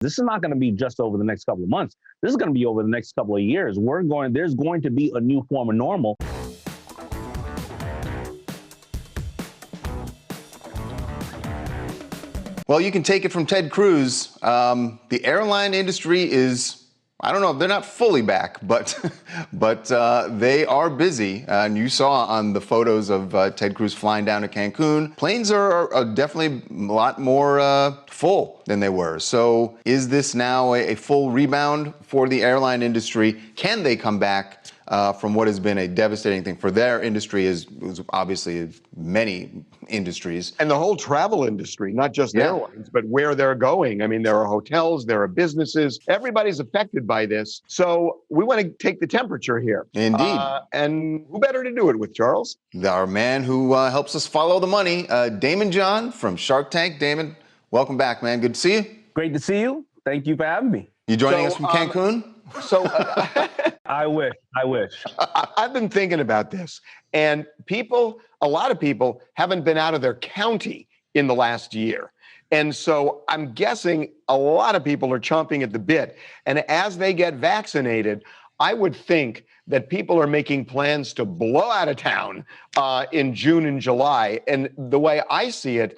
This is not going to be just over the next couple of months. This is going to be over the next couple of years. There's going to be a new form of normal. Well, you can take it from Ted Cruz. The airline industry is, I don't know, they're not fully back, but they are busy. And you saw on the photos of Ted Cruz flying down to Cancun, planes are definitely a lot more full than they were. So is this now a full rebound for the airline industry? Can they come back from what has been a devastating thing for their industry, is obviously many industries. And the whole travel industry, not just airlines, but where they're going. I mean, there are hotels, there are businesses, everybody's affected by this. So we want to take the temperature here. Indeed. And who better to do it with, Charles? Our man who helps us follow the money, DAYMOND JOHN from Shark Tank. Damon, welcome back, man. Good to see you. Great to see you. Thank you for having me. You joining us from Cancun? I wish. I've been thinking about this, and a lot of people haven't been out of their county in the last year. And so I'm guessing a lot of people are chomping at the bit. And as they get vaccinated, I would think that people are making plans to blow out of town in June and July. And the way I see it,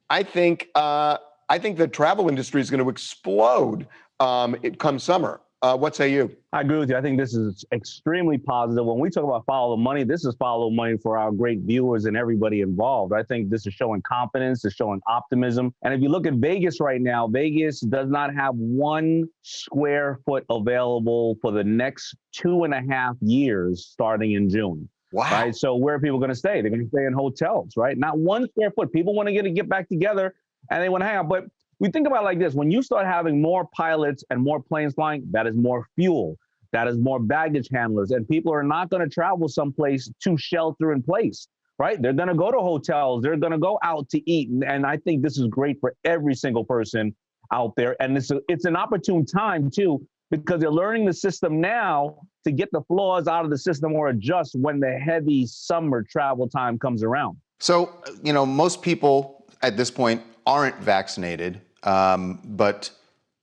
I think the travel industry is going to explode come summer. What say you? I agree with you. I think this is extremely positive. When we talk about follow the money, this is follow the money for our great viewers and everybody involved. I think this is showing confidence, it's showing optimism. And if you look at Vegas right now, Vegas does not have 1 square foot available for the next 2.5 years starting in June. Wow. Right. So where are people going to stay? They're going to stay in hotels, right? Not 1 square foot. People want to get back together and they want to hang out. But we think about it like this: when you start having more pilots and more planes flying, that is more fuel, that is more baggage handlers, and people are not going to travel someplace to shelter in place, right? They're going to go to hotels, they're going to go out to eat, and I think this is great for every single person out there. And it's an opportune time too, because they're learning the system now to get the flaws out of the system or adjust when the heavy summer travel time comes around. So, most people at this point aren't vaccinated. But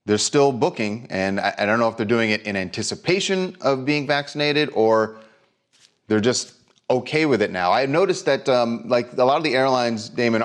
they're still booking, and I don't know if they're doing it in anticipation of being vaccinated or they're just okay with it now. I noticed that like a lot of the airlines, Damon,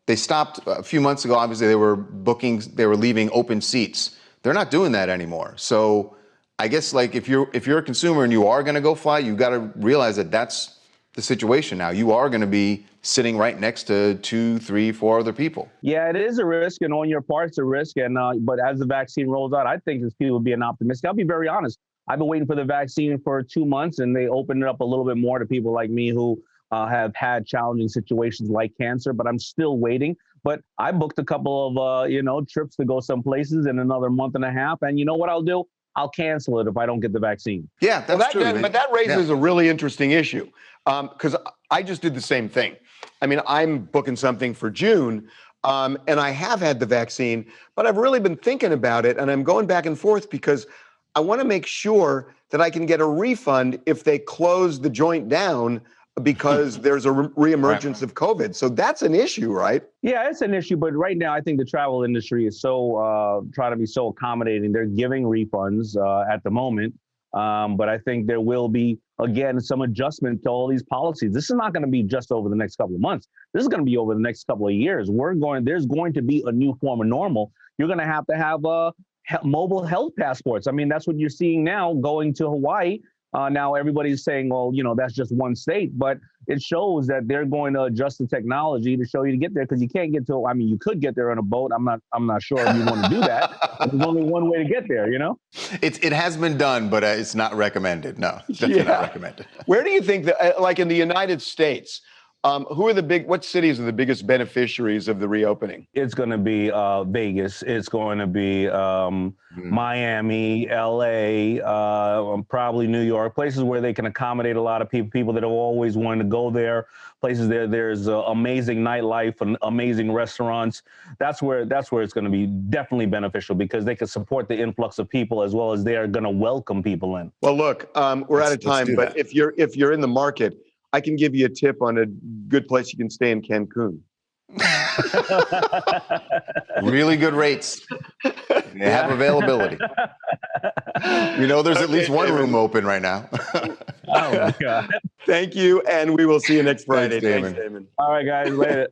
they stopped a few months ago. Obviously, they were leaving open seats. They're not doing that anymore. So I guess like if you're a consumer and you are going to go fly, you got to realize that that's the situation now. You are going to be sitting right next to 2, 3, 4 other people. Yeah, it is a risk, and on your part, it's a risk. And but as the vaccine rolls out, I think this people will be an optimistic. I'll be very honest. I've been waiting for the vaccine for 2 months, and they opened it up a little bit more to people like me who have had challenging situations like cancer. But I'm still waiting. But I booked a couple of trips to go some places in another month and a half, and you know what I'll do? I'll cancel it if I don't get the vaccine. Yeah, that's true. But that raises a really interesting issue, because I just did the same thing. I mean, I'm booking something for June, and I have had the vaccine, but I've really been thinking about it, and I'm going back and forth because I want to make sure that I can get a refund if they close the joint down because there's a reemergence of COVID. So that's an issue, right? Yeah, it's an issue. But right now, I think the travel industry is so trying to be so accommodating. They're giving refunds at the moment. But I think there will be, again, some adjustment to all these policies. This is not going to be just over the next couple of months. This is going to be over the next couple of years. There's going to be a new form of normal. You're going to have mobile health passports. I mean, that's what you're seeing now going to Hawaii. Now everybody's saying, well, that's just one state, but it shows that they're going to adjust the technology to show you to get there, because you can't get to. I mean, you could get there on a boat. I'm not sure if you want to do that. There's only one way to get there. It has been done, but it's not recommended. No, definitely not recommended. Where do you think that, like in the United States, what cities are the biggest beneficiaries of the reopening? It's going to be Vegas. It's going to be Miami, LA, probably New York, places where they can accommodate a lot of people that have always wanted to go there, places there's amazing nightlife and amazing restaurants. That's where it's going to be definitely beneficial, because they can support the influx of people as well as they are going to welcome people in. Well, look, we're out of time, but if you're in the market, I can give you a tip on a good place you can stay in Cancun. Really good rates. They have availability. We know there's at least one room open right now. Oh my God. Thank you, and we will see you next Friday. Thanks, Damon. Thanks, Damon. All right, guys, later.